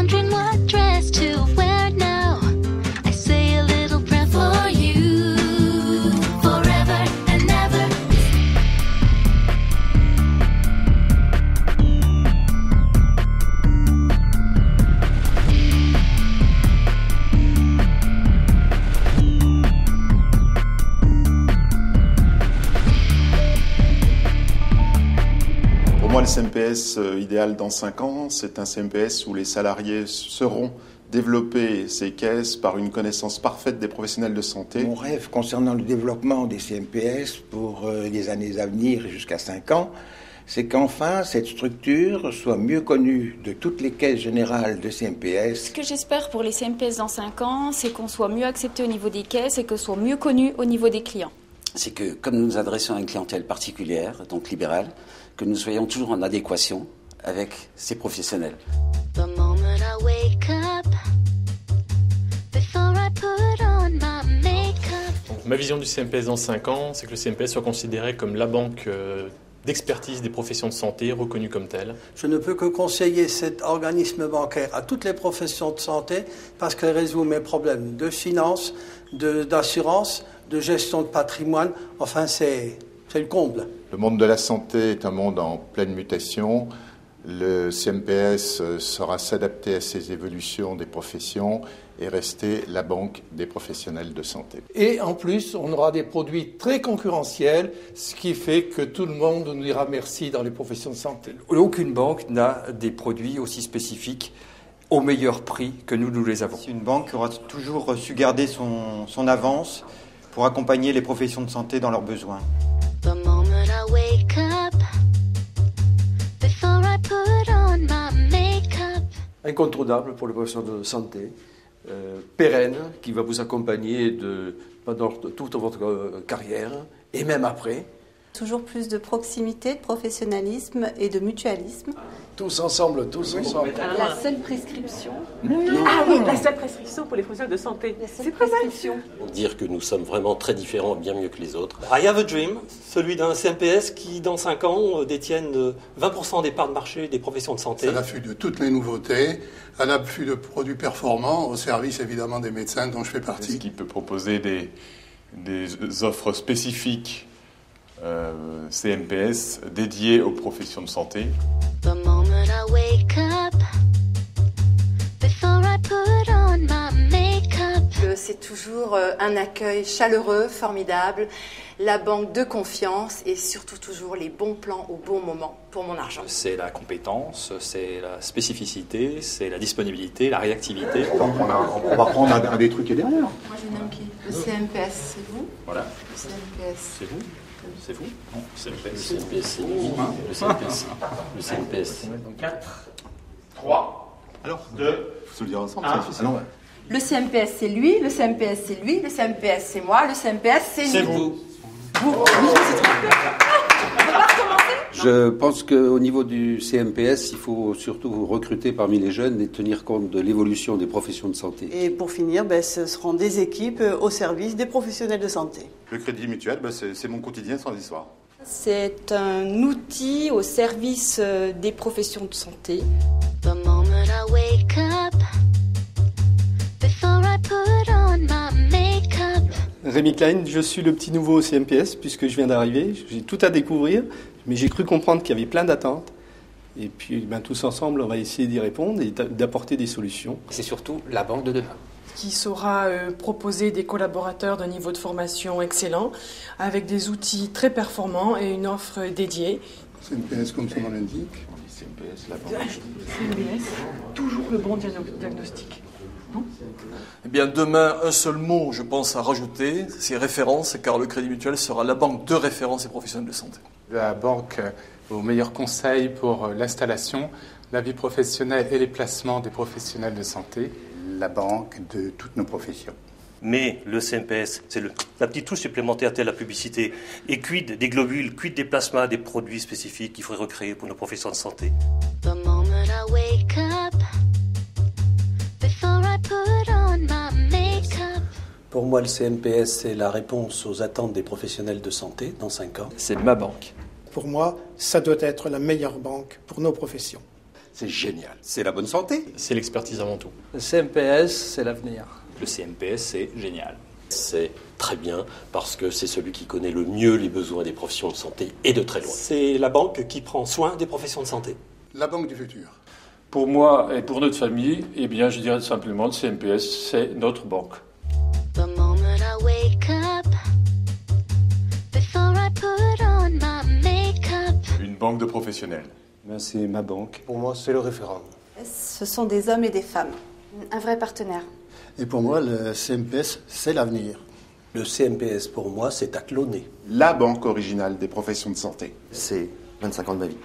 wondering what dress to wear now, I say a little prayer for you, forever and ever. Pour moi, le CMPS idéal dans 5 ans, c'est un CMPS où les salariés seront développer ces caisses par une connaissance parfaite des professionnels de santé. Mon rêve concernant le développement des CMPS pour les années à venir jusqu'à 5 ans, c'est qu'enfin cette structure soit mieux connue de toutes les caisses générales de CMPS. Ce que j'espère pour les CMPS dans 5 ans, c'est qu'on soit mieux accepté au niveau des caisses et qu'on soit mieux connu au niveau des clients. C'est que comme nous nous adressons à une clientèle particulière, donc libérale, que nous soyons toujours en adéquation avec ces professionnels. The moment I wake up, before I put on my makeup. Ma vision du CMPS dans 5 ans, c'est que le CMPS soit considéré comme la banque d'expertise des professions de santé, reconnue comme telle. Je ne peux que conseiller cet organisme bancaire à toutes les professions de santé parce qu'elle résout mes problèmes de finance, d'assurance, de gestion de patrimoine. Enfin, c'est le comble. Le monde de la santé est un monde en pleine mutation. Le CMPS saura s'adapter à ces évolutions des professions et rester la banque des professionnels de santé. Et en plus, on aura des produits très concurrentiels, ce qui fait que tout le monde nous dira merci dans les professions de santé. Aucune banque n'a des produits aussi spécifiques au meilleur prix que nous les avons. Une banque aura toujours su garder son avance pour accompagner les professions de santé dans leurs besoins. The moment I wake up, before I put on my makeup. Incontournable pour les professionnels de santé, pérenne, qui va vous accompagner pendant toute votre carrière et même après. Toujours plus de proximité, de professionnalisme et de mutualisme. Tous ensemble, tous ensemble. La seule prescription. Ah oui, la seule prescription pour les professionnels de santé. C'est très mal. Dire que nous sommes vraiment très différents, bien mieux que les autres. I have a dream, celui d'un CMPS qui, dans 5 ans, détienne 20% des parts de marché des professions de santé. À l'affût de toutes les nouveautés, à l'affût de produits performants, au service évidemment des médecins dont je fais partie. Qui peut proposer des offres spécifiques CMPS dédiées aux professions de santé. The moment I wake up, before I put on my makeup. C'est toujours un accueil chaleureux, formidable, la banque de confiance et surtout toujours les bons plans au bon moment pour mon argent. C'est la compétence, c'est la spécificité, c'est la disponibilité, la réactivité. On va prendre un des trucs qui est derrière. Moi je nomme qui ? Le CMPS, c'est vous ? Voilà. Le CMPS. C'est vous ? C'est vous ? Non, le CMPS. Le CMPS, c'est vous. Le CMPS. Le CMPS. Donc 4, 3, alors 2. Il faut se le dire ensemble, c'est difficile. Le CMPS, c'est lui, le CMPS, c'est lui, le CMPS, c'est moi, le CMPS, c'est nous. C'est vous. Vous. Je pense qu'au niveau du CMPS, il faut surtout recruter parmi les jeunes et tenir compte de l'évolution des professions de santé. Et pour finir, ce seront des équipes au service des professionnels de santé. Le crédit mutuel, c'est mon quotidien sans histoire. C'est un outil au service des professions de santé. The moment I wake up, before I put on my makeup. Rémi Klein, je suis le petit nouveau au CMPS puisque je viens d'arriver. J'ai tout à découvrir, mais j'ai cru comprendre qu'il y avait plein d'attentes. Et puis tous ensemble, on va essayer d'y répondre et d'apporter des solutions. C'est surtout la banque de demain. Qui saura proposer des collaborateurs d'un niveau de formation excellent, avec des outils très performants et une offre dédiée. CMPS comme son nom l'indique. CMPS, la banque. CMPS, toujours le bon diagnostic. Eh bien, demain, un seul mot, je pense, à rajouter, c'est référence, car le Crédit Mutuel sera la banque de référence des professionnels de santé. La banque aux meilleurs conseils pour l'installation, la vie professionnelle et les placements des professionnels de santé. La banque de toutes nos professions. Mais le CMPS, c'est la petite touche supplémentaire telle la publicité. Et quid des globules, quid des plasmas, des produits spécifiques qu'il faudrait recréer pour nos professions de santé. The moment I wake up, before I put on my makeup. Pour moi, le CMPS, c'est la réponse aux attentes des professionnels de santé dans 5 ans. C'est ma banque. Pour moi, ça doit être la meilleure banque pour nos professions. c'est génial. C'est la bonne santé. C'est l'expertise avant tout. Le CMPS, c'est l'avenir. Le CMPS, c'est génial. C'est très bien parce que c'est celui qui connaît le mieux les besoins des professions de santé et de très loin. C'est la banque qui prend soin des professions de santé. La banque du futur. Pour moi et pour notre famille, eh bien, je dirais simplement le CMPS, c'est notre banque. The moment I wake up, before I put on my makeup. Une banque de professionnels. C'est ma banque. Pour moi, c'est le référent. Ce sont des hommes et des femmes. Un vrai partenaire. Et pour moi, le CMPS, c'est l'avenir. Le CMPS, pour moi, c'est à cloner. La banque originale des professions de santé. C'est 25 ans de ma vie.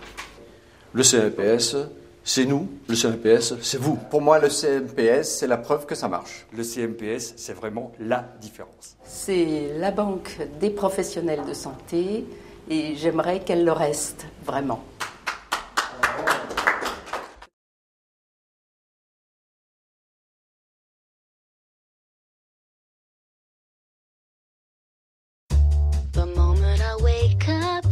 Le CMPS, c'est nous. Le CMPS, c'est vous. Pour moi, le CMPS, c'est la preuve que ça marche. Le CMPS, c'est vraiment la différence. C'est la banque des professionnels de santé et j'aimerais qu'elle le reste, vraiment. The moment I wake up,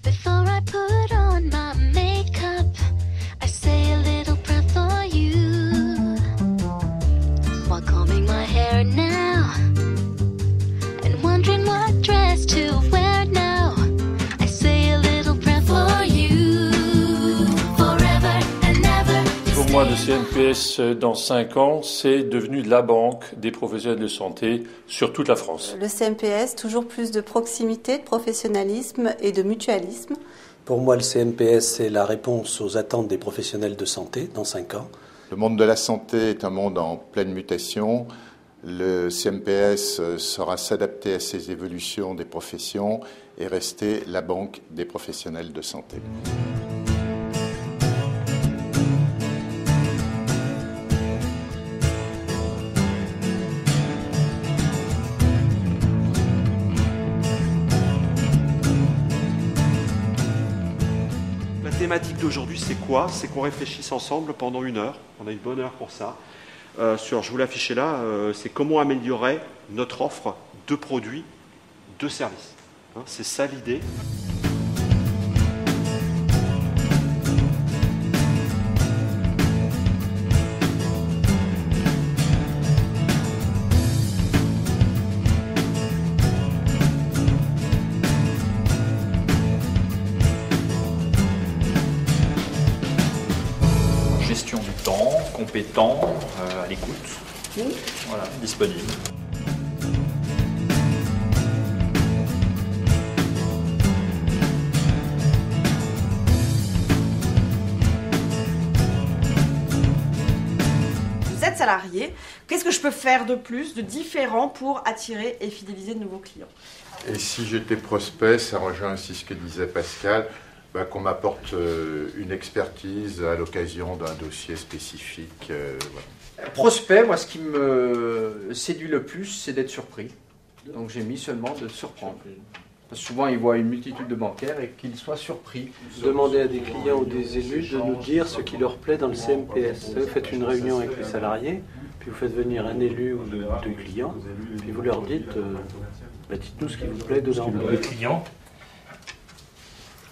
before I put on my makeup, I say a little prayer for you. While combing my hair now, and wondering what dress to wear now, I say a little prayer for you. Forever and ever. Pour moi, le CMPS, dans 5 ans, c'est devenu la banque des professionnels de santé sur toute la France. Le CMPS, toujours plus de proximité, de professionnalisme et de mutualisme. Pour moi, le CMPS, c'est la réponse aux attentes des professionnels de santé dans 5 ans. Le monde de la santé est un monde en pleine mutation. Le CMPS saura s'adapter à ces évolutions des professions et rester la banque des professionnels de santé. La thématique d'aujourd'hui, c'est quoi? C'est qu'on réfléchisse ensemble pendant 1 heure. On a une bonne heure pour ça. Je vous l'affiche là, c'est comment améliorer notre offre de produits, de services. C'est ça l'idée. Gestion du temps, compétent, à l'écoute. Voilà, disponible. Vous êtes salarié, qu'est-ce que je peux faire de plus, de différent pour attirer et fidéliser de nouveaux clients? Et si j'étais prospect, ça rejoint aussi ce que disait Pascal, qu'on m'apporte une expertise à l'occasion d'un dossier spécifique. Voilà. Prospect, moi, ce qui me séduit le plus, c'est d'être surpris. Donc j'ai mis seulement de surprendre. Parce que souvent, ils voient une multitude de bancaires et qu'ils soient surpris. Demandez à des clients ou des élus de nous dire ce qui leur plaît dans le CMPS. Vous faites une réunion avec les salariés, puis vous faites venir un élu ou deux clients, puis vous leur dites, dites-nous ce qui vous plaît dedans. Le client,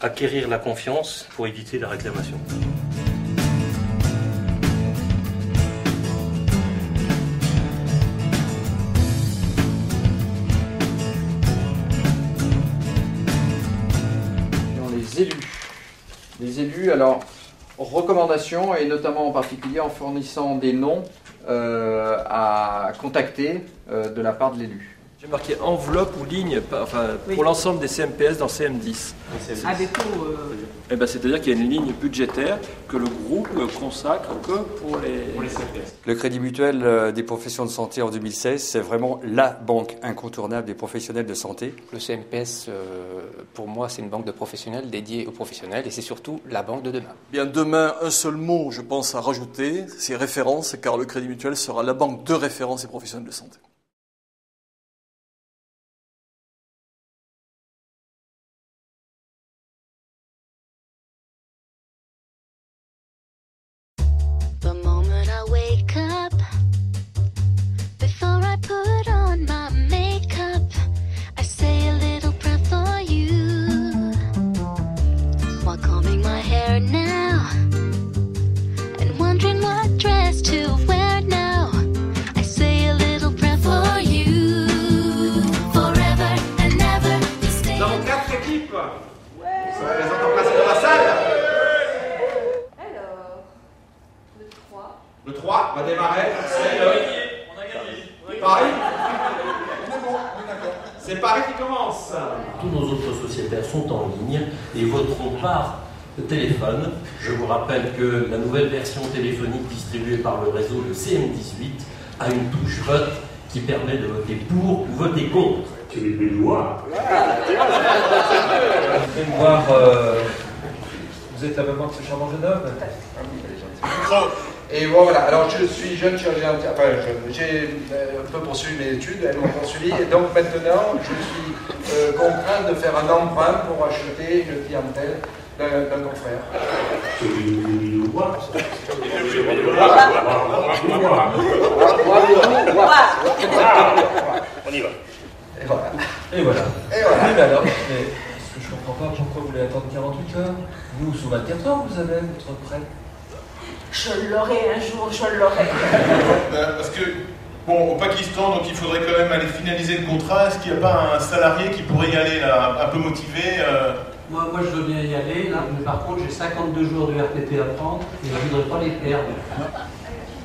acquérir la confiance pour éviter la réclamation. Les élus, alors, recommandations, et notamment en particulier en fournissant des noms à contacter de la part de l'élu. J'ai marqué enveloppe ou ligne pour l'ensemble des CMPS dans CM10. À dépôt c'est-à-dire qu'il y a une ligne budgétaire que le groupe consacre que pour les CMPS. Le Crédit Mutuel des professions de santé en 2016, c'est vraiment la banque incontournable des professionnels de santé. Le CMPS, pour moi, c'est une banque de professionnels dédiée aux professionnels et c'est surtout la banque de demain. Bien, demain, un seul mot, je pense, à rajouter, c'est référence, car le Crédit Mutuel sera la banque de référence des professionnels de santé. The moment I wake up, before I put on my makeup, I say a little prayer for you. While combing my hair now, Le 3 va démarrer. C'est Paris. C'est Paris qui commence. Tous nos autres sociétaires sont en ligne et voteront par téléphone. Je vous rappelle que la nouvelle version téléphonique distribuée par le réseau, le CM18, a une touche vote qui permet de voter pour ou voter contre. Tu les Bédois. Vous venez me voir. Vous êtes la maman de ce charmant jeune homme. Et voilà, alors je suis jeune chirurgien, enfin j'ai un peu poursuivi mes études, elles m'ont poursuivi, et donc maintenant je suis contraint de faire un emprunt pour acheter une clientèle d'un confrère. On y va. Et voilà. Et voilà. Et voilà. Oui, mais alors, mais ce que je comprends pas, pourquoi vous voulez attendre 48 heures? Vous, sous 24 heures, vous avez votre prêt. Je l'aurai un jour, je l'aurai. Parce que, bon, au Pakistan, donc il faudrait quand même aller finaliser le contrat. Est-ce qu'il n'y a pas un salarié qui pourrait y aller, là, un peu motivé Moi, je veux bien y aller, là, mais par contre, j'ai 52 jours de RTT à prendre et je ne voudrais pas les perdre.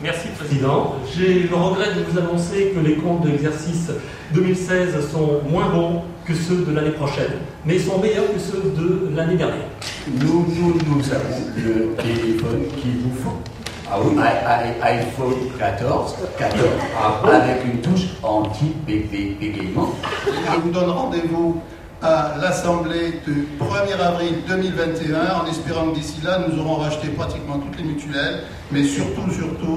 Merci, Président. J'ai le regret de vous annoncer que les comptes de l'exercice 2016 sont moins bons que ceux de l'année prochaine, mais sont meilleurs que ceux de l'année dernière. Nous avons le téléphone qu'il vous faut. Ah oui? iPhone 14, avec une touche anti-bégaiement. Je vous donne rendez-vous à l'Assemblée du 1er avril 2021, en espérant que d'ici là, nous aurons racheté pratiquement toutes les mutuelles, mais surtout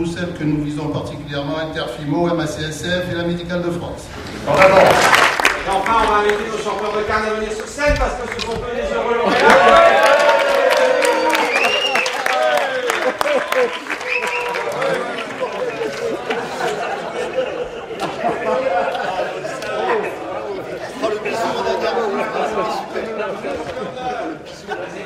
celles que nous visons particulièrement, Interfimo, MACSF et la Médicale de France. En avant. Et enfin, on va inviter nos chanteurs de carne à venir sur scène parce que ce sont eux les heureux lauréats.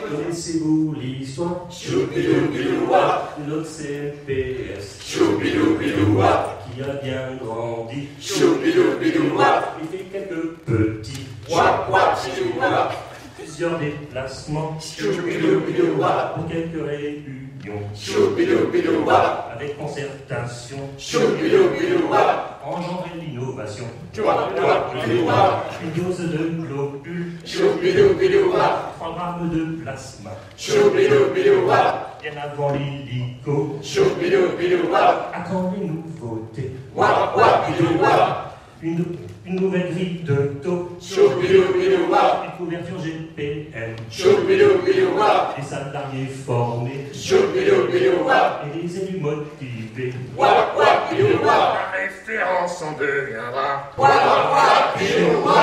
Connaissez-vous l'histoire? Choubiloubiloua. Notre CMPS. Choubiloubiloua. Qui a bien grandi. Choubiloubiloua. Il fait quelques petits. Choubiloubiloua. Plusieurs déplacements. Choubiloubiloua. Pour quelques réunions. Choubiloubiloua. Avec concertation. Choubiloubiloua. Engendrer l'innovation. Choubiloubiloua. Une dose de globule. Choubiloubiloua. 3 grammes de plasma. Choubiloubiloua. Bien avant l'hélico. Choubiloubiloua. À quand les nouveautés? Wabiloua. Une nouvelle grille de taux. Choubiloubiloua. Une couverture GPM. Choubiloubiloua. Des salariés formés. Choubiloubiloua. Et des élus motivés. Wabiloua. La référence en deviendra. Wabiloua.